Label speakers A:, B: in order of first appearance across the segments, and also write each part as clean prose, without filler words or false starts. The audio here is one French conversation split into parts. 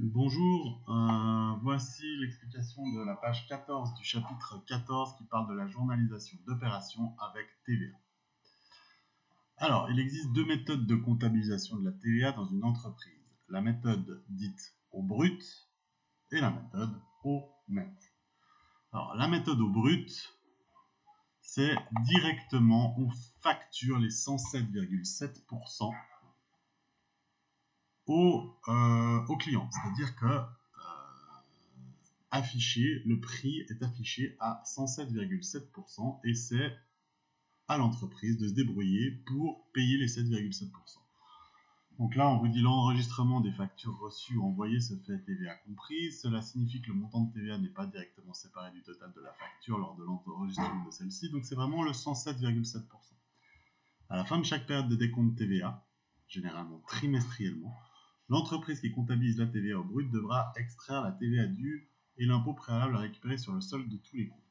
A: Bonjour, voici l'explication de la page 14 du chapitre 14 qui parle de la journalisation d'opérations avec TVA. Alors, il existe deux méthodes de comptabilisation de la TVA dans une entreprise. La méthode dite au brut et la méthode au net. Alors, la méthode au brut, c'est directement, on facture les 107,7% au client. C'est-à-dire que le prix est affiché à 107,7% et c'est à l'entreprise de se débrouiller pour payer les 7,7%. Donc là, on vous dit l'enregistrement des factures reçues ou envoyées se fait TVA comprise. Cela signifie que le montant de TVA n'est pas directement séparé du total de la facture lors de l'enregistrement de celle-ci. Donc c'est vraiment le 107,7%. À la fin de chaque période de décompte TVA, généralement trimestriellement, l'entreprise qui comptabilise la TVA au brut devra extraire la TVA due et l'impôt préalable à récupérer sur le solde de tous les comptes.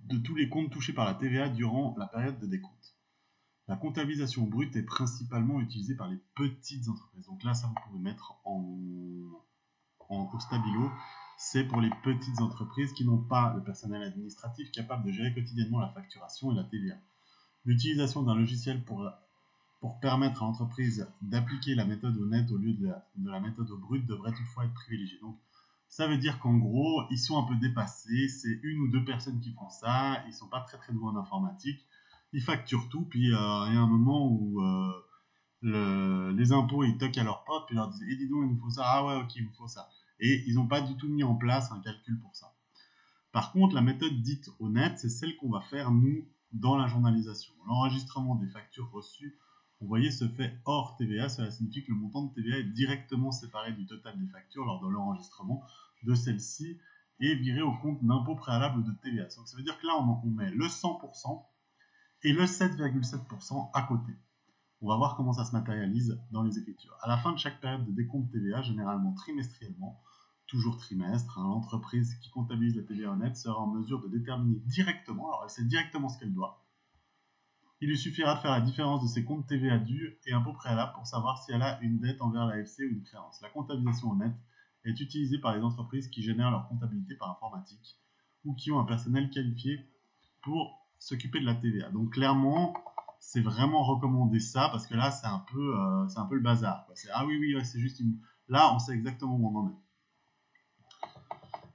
A: De tous les comptes touchés par la TVA durant la période de décompte. La comptabilisation brute est principalement utilisée par les petites entreprises. Donc là, ça vous pouvez mettre au stabilo. C'est pour les petites entreprises qui n'ont pas le personnel administratif capable de gérer quotidiennement la facturation et la TVA. L'utilisation d'un logiciel pour permettre à l'entreprise d'appliquer la méthode au net au lieu de la méthode au brut devrait toutefois être privilégiée. Donc, ça veut dire qu'en gros, ils sont un peu dépassés, c'est une ou deux personnes qui font ça, ils sont pas très très doués en informatique, ils facturent tout, puis il y a un moment où les impôts ils toquent à leur porte, puis ils leur disent dis donc, il nous faut ça, ah ouais, ok, il nous faut ça. Et ils n'ont pas du tout mis en place un calcul pour ça. Par contre, la méthode dite au net, c'est celle qu'on va faire nous dans la journalisation. L'enregistrement des factures reçues, vous voyez, se fait hors TVA. Cela signifie que le montant de TVA est directement séparé du total des factures lors de l'enregistrement de celle-ci et viré au compte d'impôt préalable de TVA. Donc ça veut dire que là, on met le 100% et le 7,7% à côté. On va voir comment ça se matérialise dans les écritures. À la fin de chaque période de décompte TVA, généralement trimestriellement, toujours trimestre, l'entreprise qui comptabilise la TVA honnête sera en mesure de déterminer directement, alors elle sait directement ce qu'elle doit. Il lui suffira de faire la différence de ses comptes TVA dus et impôts préalables pour savoir si elle a une dette envers l'AFC ou une créance. La comptabilisation honnête est utilisée par les entreprises qui génèrent leur comptabilité par informatique ou qui ont un personnel qualifié pour s'occuper de la TVA. Donc clairement, c'est vraiment recommandé ça parce que là, c'est un peu le bazar. Ah oui, c'est juste une... Là, on sait exactement où on en est.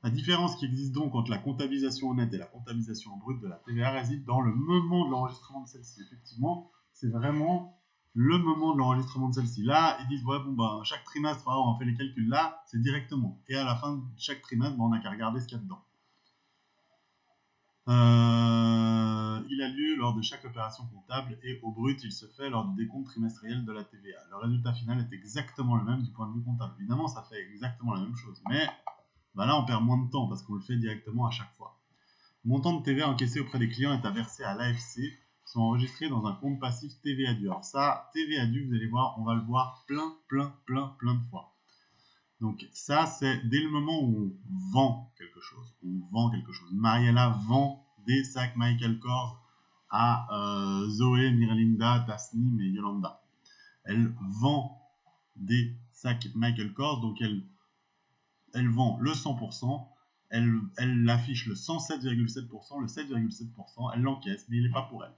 A: La différence qui existe donc entre la comptabilisation honnête et la comptabilisation brute de la TVA réside dans le moment de l'enregistrement de celle-ci. Effectivement, c'est vraiment le moment de l'enregistrement de celle-ci. Là, ils disent, ouais, bon, bah, chaque trimestre, on fait les calculs là, c'est directement. Et à la fin de chaque trimestre, on n'a qu'à regarder ce qu'il y a dedans. Il a lieu lors de chaque opération comptable et au brut, il se fait lors du décompte trimestriel de la TVA. Le résultat final est exactement le même du point de vue comptable. Évidemment, ça fait exactement la même chose, mais là, on perd moins de temps parce qu'on le fait directement à chaque fois. Le montant de TVA encaissé auprès des clients est à verser à l'AFC, sont enregistrés dans un compte passif TVA dû. Alors ça, TVA dû, vous allez voir, on va le voir plein de fois. Donc ça, c'est dès le moment où on vend quelque chose. Mariella vend des sacs Michael Kors à Zoé, Mirlinda, Tasnim et Yolanda. Elle vend des sacs Michael Kors, donc elle vend le 100%, elle affiche le 107,7%, le 7,7%, elle l'encaisse, mais il n'est pas pour elle.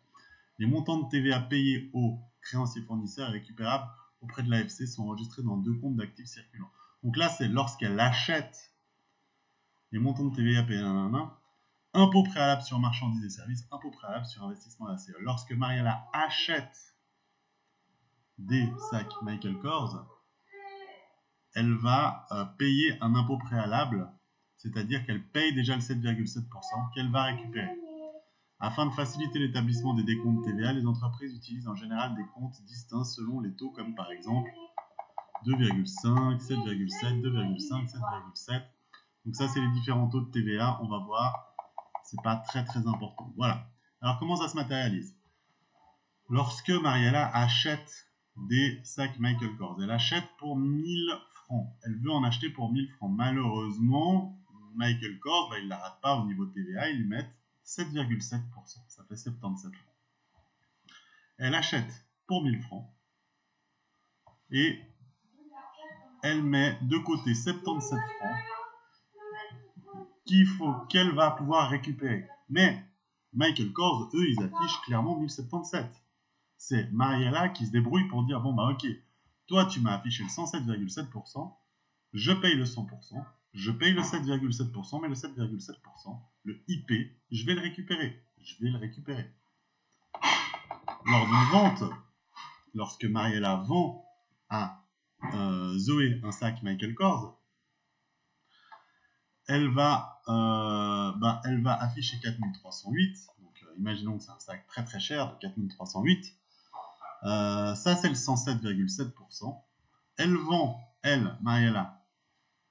A: Les montants de TVA payés aux créanciers fournisseurs et récupérables auprès de l'AFC sont enregistrés dans deux comptes d'actifs circulants. Donc là, c'est lorsqu'elle achète les montants de TVA payés impôt préalable sur marchandises et services, impôt préalable sur investissement d'ACE. Lorsque Mariella achète des sacs Michael Kors, elle va payer un impôt préalable, c'est-à-dire qu'elle paye déjà le 7,7% qu'elle va récupérer. Afin de faciliter l'établissement des décomptes TVA, les entreprises utilisent en général des comptes distincts selon les taux, comme par exemple 2,5, 7,7, 2,5, 7,7. Donc ça, c'est les différents taux de TVA. On va voir, c'est pas très important. Voilà. Alors comment ça se matérialise? Lorsque Mariella achète des sacs Michael Kors, elle achète pour 1000 francs. Elle veut en acheter pour 1000 francs. Malheureusement, Michael Kors, il ne la rate pas au niveau de TVA, ils lui mettent 7,7%. Ça fait 77 francs. Elle achète pour 1000 francs et elle met de côté 77 francs qu'elle va pouvoir récupérer. Mais Michael Kors, eux, ils affichent clairement 1077. C'est Mariella qui se débrouille pour dire, bon bah ok, toi tu m'as affiché le 107,7%, je paye le 100%, je paye le 7,7%, mais le 7,7%, le IP, je vais le récupérer. Lors d'une vente, lorsque Mariella vend à Zoé un sac Michael Kors, elle va afficher 4308. Donc, imaginons que c'est un sac très très cher de 4308. Ça, c'est le 107,7%. Elle vend, Mariella,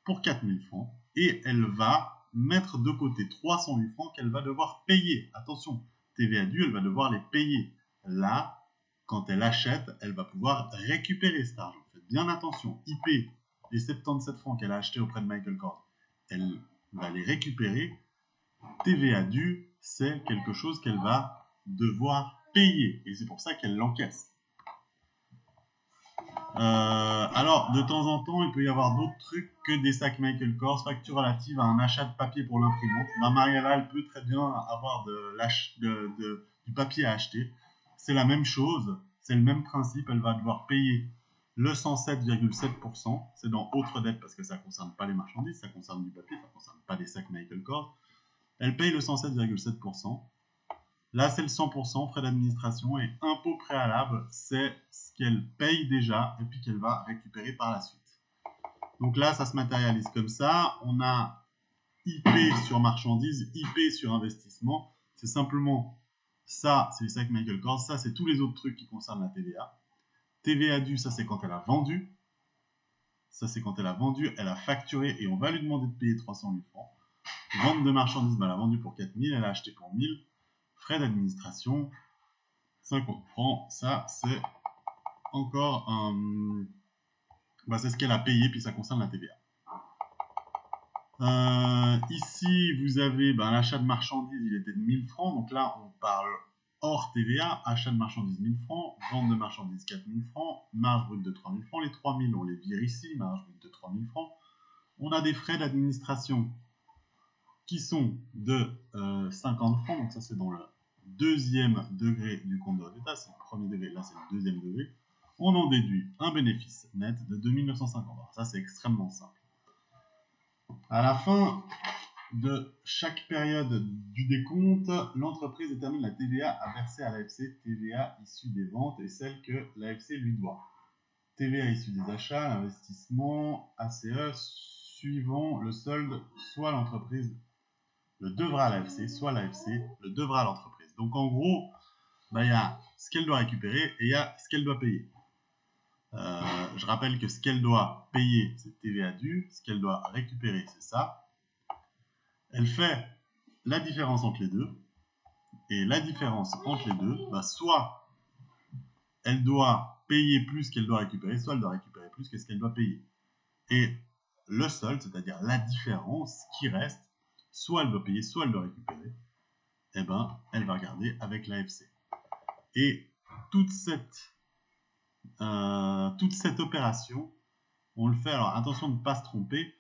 A: pour 4000 francs. Et elle va mettre de côté 308 francs qu'elle va devoir payer. Attention, TVA due, elle va devoir les payer. Là, quand elle achète, elle va pouvoir récupérer cet argent. Faites bien attention. IP, les 77 francs qu'elle a achetés auprès de Michael Kors, elle va les récupérer. TVA due, c'est quelque chose qu'elle va devoir payer. Et c'est pour ça qu'elle l'encaisse. Alors, de temps en temps, il peut y avoir d'autres trucs que des sacs Michael Kors, facture relative à un achat de papier pour l'imprimante. Mariella, elle peut très bien avoir du papier à acheter. C'est la même chose, c'est le même principe, elle va devoir payer le 107,7%. C'est dans autres dettes parce que ça ne concerne pas les marchandises, ça concerne du papier, ça ne concerne pas des sacs Michael Kors. Elle paye le 107,7%. Là, c'est le 100%, frais d'administration, et impôt préalable, c'est ce qu'elle paye déjà et puis qu'elle va récupérer par la suite. Donc là, ça se matérialise comme ça. On a IP sur marchandises, IP sur investissement. C'est simplement ça, c'est les sacs Michael Kors. Ça, c'est tous les autres trucs qui concernent la TVA. TVA due, ça, c'est quand elle a vendu. Ça, c'est quand elle a vendu, elle a facturé et on va lui demander de payer 308 francs. Vente de marchandises, elle a vendu pour 4000, elle a acheté pour 1000. Frais d'administration, 50 francs, ça c'est encore c'est ce qu'elle a payé, puis ça concerne la TVA. Ici, vous avez l'achat de marchandises, il était de 1000 francs, donc là on parle hors TVA, achat de marchandises 1000 francs, vente de marchandises 4000 francs, marge brute de 3000 francs, les 3000 on les vire ici, marge brute de 3000 francs. On a des frais d'administration qui sont de 50 francs, donc ça c'est dans le deuxième degré du compte de résultat, c'est le premier degré, là c'est le deuxième degré. On en déduit un bénéfice net de 2950. Alors ça c'est extrêmement simple. À la fin de chaque période du décompte, l'entreprise détermine la TVA à verser à l'AFC, TVA issue des ventes et celle que l'AFC lui doit. TVA issue des achats, l'investissement, ACE, suivant le solde, soit l'entreprise le devra à l'AFC, soit l'AFC le devra à l'entreprise. Donc en gros, il y a ce qu'elle doit récupérer et il y a ce qu'elle doit payer. Je rappelle que ce qu'elle doit payer, c'est TVA due, ce qu'elle doit récupérer, c'est ça. Elle fait la différence entre les deux, et la différence entre les deux, soit elle doit payer plus qu'elle doit récupérer, soit elle doit récupérer plus que ce qu'elle doit payer. Et le solde, c'est-à-dire la différence qui reste, soit elle doit payer, soit elle doit récupérer, elle va regarder avec l'AFC. Et toute cette opération, on le fait, alors attention de ne pas se tromper,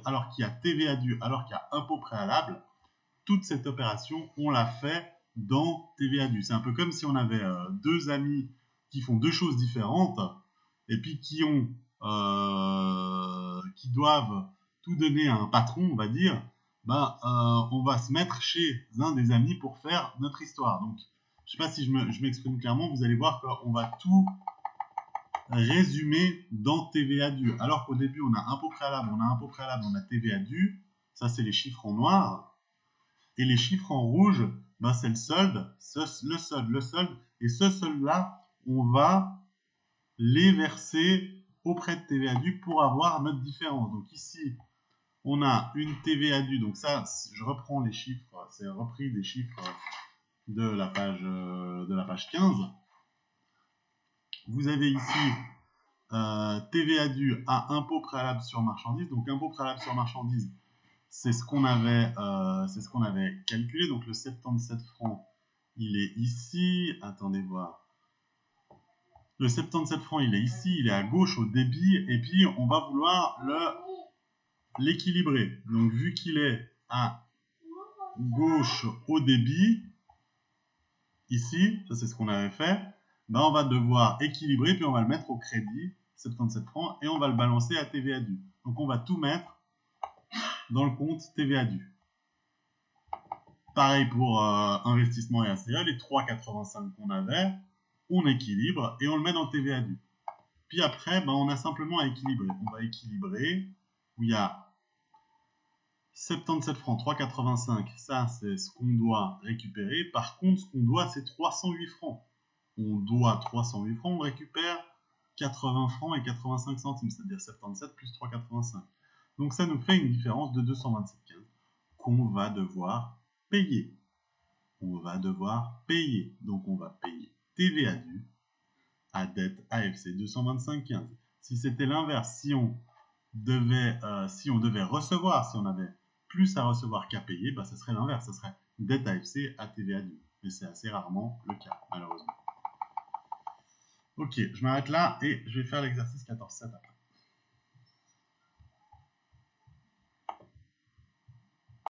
A: alors qu'il y a TVA due, alors qu'il y a impôt préalable, toute cette opération, on l'a fait dans TVA due. C'est un peu comme si on avait deux amis qui font deux choses différentes, et puis qui doivent tout donner à un patron, on va dire, on va se mettre chez un des amis pour faire notre histoire. Donc, je ne sais pas si je m'exprime clairement, vous allez voir qu'on va tout résumer dans TVA due. Alors qu'au début, on a impôt préalable, on a TVA due, ça c'est les chiffres en noir, et les chiffres en rouge, c'est le solde, le solde, et ce solde-là, on va les verser auprès de TVA due pour avoir notre différence. Donc ici, on a une TVA due, donc ça, je reprends les chiffres, c'est repris des chiffres de la page 15. Vous avez ici TVA due à impôt préalable sur marchandises. Donc impôt préalable sur marchandises, c'est ce qu'on avait calculé. Donc le 77 francs, il est ici. Attendez voir. Le 77 francs, il est ici, il est à gauche au débit, et puis on va vouloir l'équilibrer. Donc vu qu'il est à gauche au débit, ici, ça c'est ce qu'on avait fait, ben on va devoir équilibrer, puis on va le mettre au crédit, 77 francs, et on va le balancer à TVA due. Donc on va tout mettre dans le compte TVA due. Pareil pour investissement et ACE, les 3,85 qu'on avait, on équilibre et on le met dans TVA due. Puis après, ben, on a simplement à équilibrer. On va équilibrer où il y a 77 francs, 3,85. Ça, c'est ce qu'on doit récupérer. Par contre, ce qu'on doit, c'est 308 francs. On doit 308 francs, on récupère 80 francs et 85 centimes, c'est-à-dire 77 plus 3,85. Donc ça nous fait une différence de 227,15 qu'on va devoir payer. On va devoir payer. Donc on va payer TVA due à dette AFC 225,15. Si c'était l'inverse, si on devait recevoir, si on avait plus à recevoir qu'à payer, bah, ça serait l'inverse, ça serait dette AFC à TVA due. Mais c'est assez rarement le cas, malheureusement. Ok, je m'arrête là et je vais faire l'exercice 14-7 après.